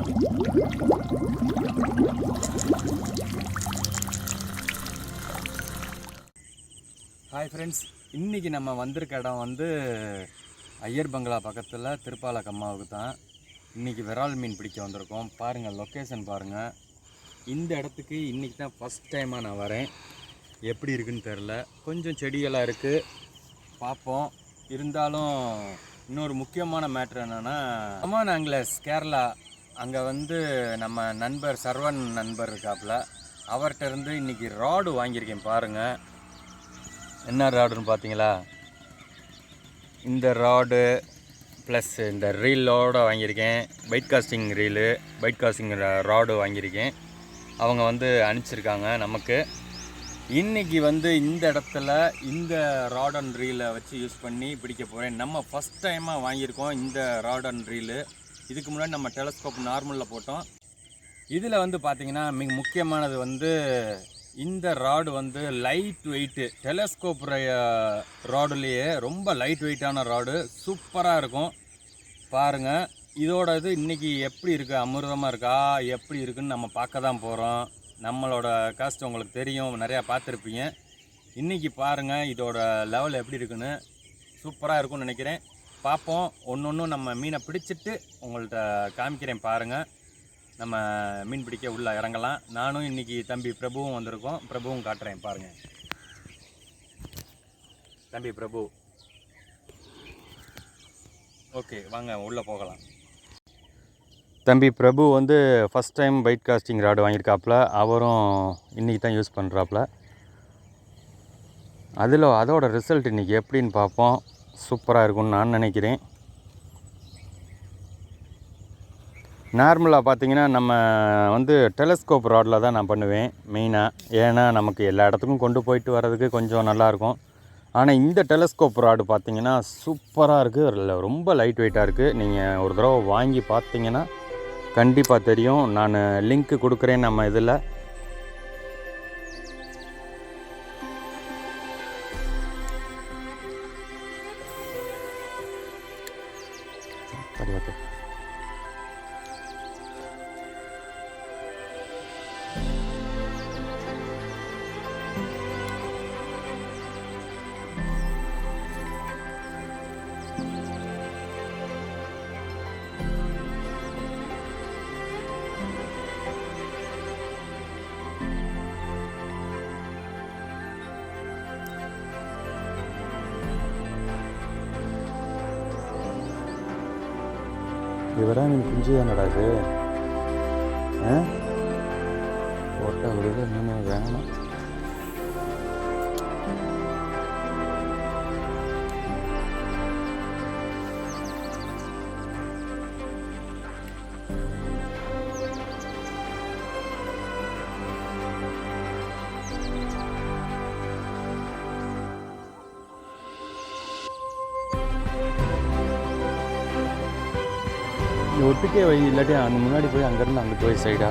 Hi friends, இன்றைக்கி நம்ம வந்திருக்க இடம் வந்து ஐயர் பங்களா பக்கத்தில் திருப்பால கம்மாவுக்கு தான். இன்றைக்கி விரால் மீன் பிடிக்க வந்திருக்கோம். பாருங்கள், லொக்கேஷன் பாருங்கள். இந்த இடத்துக்கு இன்றைக்கி தான் ஃபஸ்ட் டைமாக நான் வரேன். எப்படி இருக்குன்னு தெரில, கொஞ்சம் செடிகளாக இருக்குது, பார்ப்போம். இருந்தாலும் இன்னொரு முக்கியமான மேட்ரு என்னென்னா, அமான் ஆங்கிலஸ் கேரளா, அங்கே வந்து நம்ம நண்பர் சர்வன் நண்பர் இருக்காப்புல, அவர்கிட்ட இருந்து இன்றைக்கி ராடு வாங்கியிருக்கேன். பாருங்கள் என்ன ராடுன்னு பார்த்தீங்களா? இந்த ராடு ப்ளஸ் இந்த ரீலோடு வாங்கியிருக்கேன். Byte costing reel, byte casting rod வாங்கியிருக்கேன். அவங்க வந்து அனுப்பிச்சிருக்காங்க நமக்கு. இன்றைக்கி வந்து இந்த இடத்துல இந்த ராட் அண்ட் ரீலை வச்சு யூஸ் பண்ணி பிடிக்க போகிறேன். நம்ம ஃபஸ்ட் டைமாக வாங்கியிருக்கோம் இந்த ராட் அண்ட் ரீலு. இதுக்கு முன்னாடி நம்ம டெலஸ்கோப் நார்மலில் போட்டோம். இதில் வந்து பார்த்திங்கன்னா மிக முக்கியமானது வந்து இந்த ராடு வந்து லைட் வெயிட்டு. டெலஸ்கோப் ராடுலேயே ரொம்ப லைட் வெயிட்டான ராடு, சூப்பராக இருக்கும். பாருங்கள், இதோட இது இன்றைக்கி எப்படி இருக்குது, அமிர்தமாக இருக்கா எப்படி இருக்குதுன்னு நம்ம பார்க்க தான் போகிறோம். நம்மளோட காஸ்ட் உங்களுக்கு தெரியும், நிறையா பார்த்துருப்பீங்க. இன்றைக்கி பாருங்கள் இதோட லெவல் எப்படி இருக்குன்னு. சூப்பராக இருக்கும்னு நினைக்கிறேன். பார்ப்போம், ஒன்று ஒன்றும் நம்ம மீனை பிடிச்சிட்டு உங்கள்கிட்ட காமிக்கிறேன். பாருங்கள், நம்ம மீன் பிடிக்க உள்ளே இறங்கலாம். நானும் இன்றைக்கி தம்பி பிரபுவும் வந்திருக்கோம். பிரபுவும் காட்டுறேன் பாருங்கள். தம்பி பிரபு, ஓகே வாங்க உள்ளே போகலாம். தம்பி பிரபு வந்து first time bait casting rod வாங்கியிருக்காப்புல. அவரும் இன்றைக்கி தான் யூஸ் பண்ணுறாப்புல. அதோட ரிசல்ட் இன்றைக்கி எப்படின்னு பார்ப்போம். சூப்பராக இருக்கும்னு நான் நினைக்கிறேன். நார்மலாக பார்த்தீங்கன்னா நம்ம வந்து டெலஸ்கோப் ராடில் தான் நான் பண்ணுவேன் மெயினாக. ஏன்னா நமக்கு எல்லா இடத்துக்கும் கொண்டு போயிட்டு வர்றதுக்கு கொஞ்சம் நல்லாயிருக்கும். ஆனால் இந்த டெலஸ்கோப் ராடு பார்த்தீங்கன்னா சூப்பராக இருக்குது, ரொம்ப லைட் வெயிட்டாக இருக்குது. நீங்கள் ஒரு தடவை வாங்கி பார்த்தீங்கன்னா கண்டிப்பாக தெரியும். நான் லிங்க்கு கொடுக்குறேன் நம்ம இதில். இவரா நீ குஞ்சு தானடா இது? போட்டா விடுது மீன் வேணும். ஒட்டுக்கே வை, இல்லாட்டி அந்த முன்னாடி போய் அங்கேருந்து அங்கே போய் சைடா.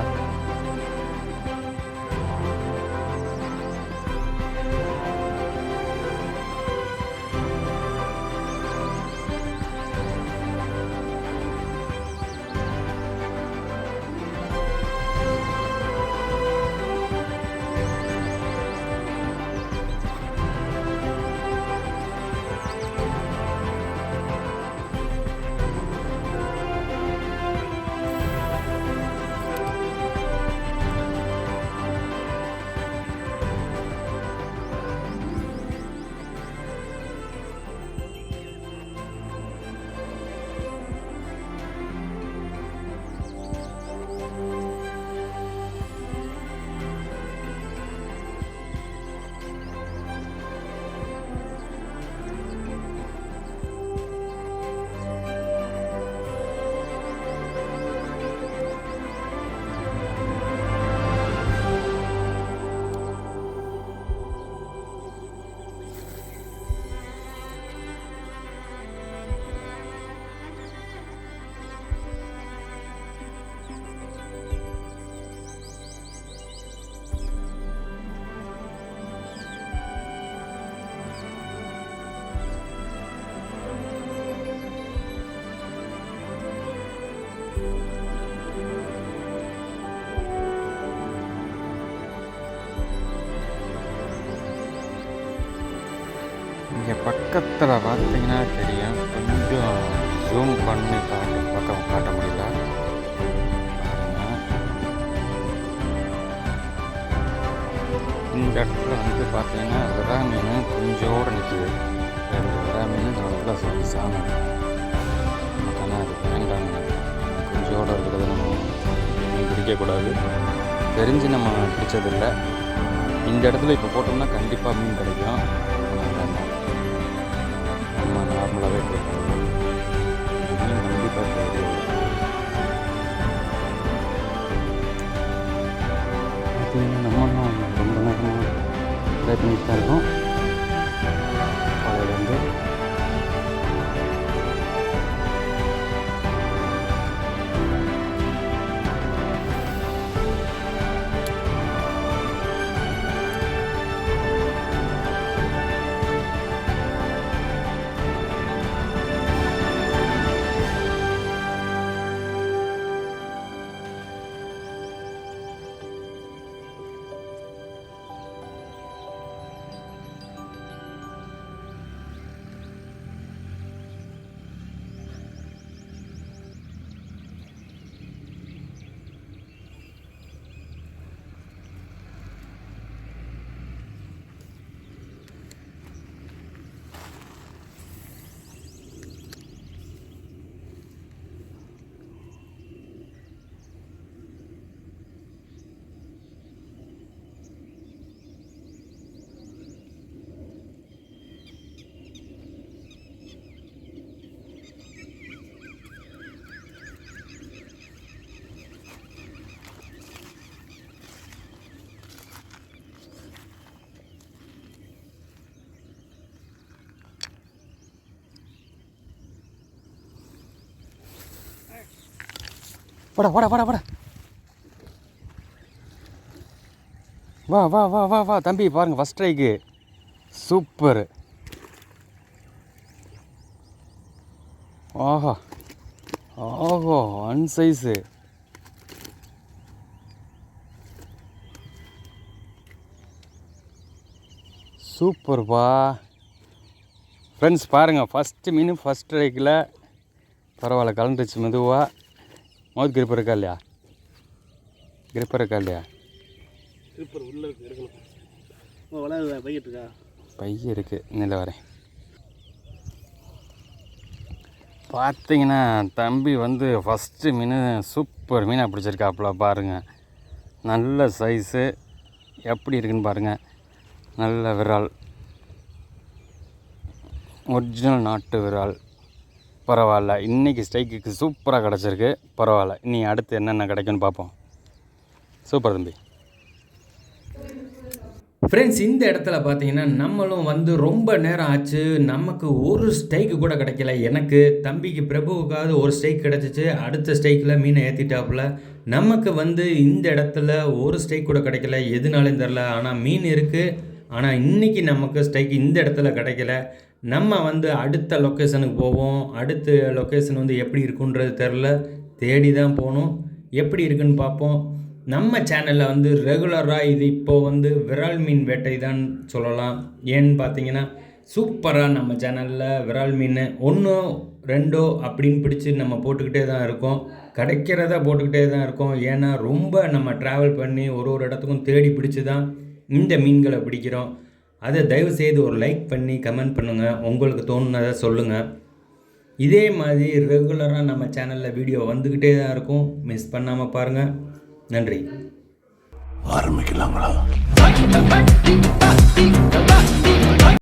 இங்கே பக்கத்தில் பார்த்தீங்கன்னா தெரியும், கொஞ்சம் ஜூம் பண்ணி காட்ட முடியல. இந்த இடத்துல வந்து பார்த்தீங்கன்னா விரா மீன் கொஞ்சோடு நிற்கிது. ரெண்டு விரா மீன் நல்லா சாமி, ஆனால் அது வேண்டாம், கொஞ்சோடு இருக்கிறது நம்ம மீன் பிடிக்கக்கூடாது. தெரிஞ்சு நம்ம பிடிச்சதில்லை. இந்த இடத்துல இப்போ போட்டோம்னா கண்டிப்பாக மீன் கிடைக்கும். நம்ம நார்மலாகவே போட்டோம் மீன் கண்டிப்பாக கிடைக்கும். நம்மளும் ரொம்ப நேரமாக ட்ரை பண்ணிட்டு தான் இருக்கோம். காலையிலேருந்து வாடா வாடா வாடா வாடா வா வா வா வா வா தம்பி, பாருங்கள் ஃபஸ்ட் ஸ்ட்ரைக்கு. சூப்பர். ஆஹா ஆஹோ, அன்சைஸு. சூப்பர்ப்பா ஃப்ரெண்ட்ஸ். பாருங்கள், ஃபஸ்ட்டு மீன் ஃபஸ்ட் ஸ்ட்ரைக்கில் பரவாயில்ல, கலந்துச்சு மெதுவாக. மவுத் கிரிப்பர் இருக்கா இல்லையா? கிரிப்பர் இருக்கா இல்லையா? பை இருக்குது, நில வரேன். பார்த்தீங்கன்னா தம்பி வந்து ஃபஸ்ட்டு மீன் சூப்பர் மீனாக பிடிச்சிருக்காப்புல. பாருங்கள், நல்ல சைஸு. எப்படி இருக்குன்னு பாருங்கள். நல்ல விரால், ஒரிஜினல் நாட்டு விரால். பரவாயில்ல, இன்றைக்கி ஸ்ட்ரைக்குக்கு சூப்பராக கிடச்சிருக்கு. பரவாயில்ல, இனி அடுத்து என்னென்ன கிடைக்குன்னு பார்ப்போம். சூப்பர் தம்பி. ஃப்ரெண்ட்ஸ், இந்த இடத்துல பார்த்தீங்கன்னா நம்மளும் வந்து ரொம்ப நேரம் ஆச்சு, நமக்கு ஒரு ஸ்ட்ரைக்கு கூட கிடைக்கல. எனக்கு தம்பிக்கு பிரபுவுக்காவது ஒரு ஸ்ட்ரைக் கிடச்சிச்சு. அடுத்த ஸ்ட்ரைக்கில் மீனை ஏற்றிட்டாப்புல. நமக்கு வந்து இந்த இடத்துல ஒரு ஸ்ட்ரைக் கூட கிடைக்கல. எதுனாலும் தெரில, ஆனால் மீன் இருக்குது. ஆனால் இன்றைக்கி நமக்கு ஸ்ட்ரைக் இந்த இடத்துல கிடைக்கல. நம்ம வந்து அடுத்த லொக்கேஷனுக்கு போவோம். அடுத்த லொக்கேஷன் வந்து எப்படி இருக்குன்றது தெரில, தேடி தான் போகணும். எப்படி இருக்குன்னு பார்ப்போம். நம்ம சேனலில் வந்து ரெகுலராக இது இப்போது வந்து விரால் மீன் வேட்டை தான் சொல்லலாம். ஏன்னு பார்த்தீங்கன்னா சூப்பராக நம்ம சேனலில் விரால் மீன் 1 2 அப்படின்னு பிடிச்சி நம்ம போட்டுக்கிட்டே தான் இருக்கோம். கிடைக்கிறத போட்டுக்கிட்டே தான் இருக்கோம். ஏன்னா ரொம்ப நம்ம ட்ராவல் பண்ணி ஒரு இடத்துக்கும் தேடி பிடிச்சி தான் இந்த மீன்களை பிடிக்கிறோம். அதை தயவுசெய்து ஒரு லைக் பண்ணி கமெண்ட் பண்ணுங்கள், உங்களுக்கு தோணுனதை சொல்லுங்கள். இதே மாதிரி ரெகுலராக நம்ம சேனலில் வீடியோ வந்துக்கிட்டே தான் இருக்கும். மிஸ் பண்ணாமல் பாருங்கள். நன்றி. ஆரம்பிக்கலாங்களா?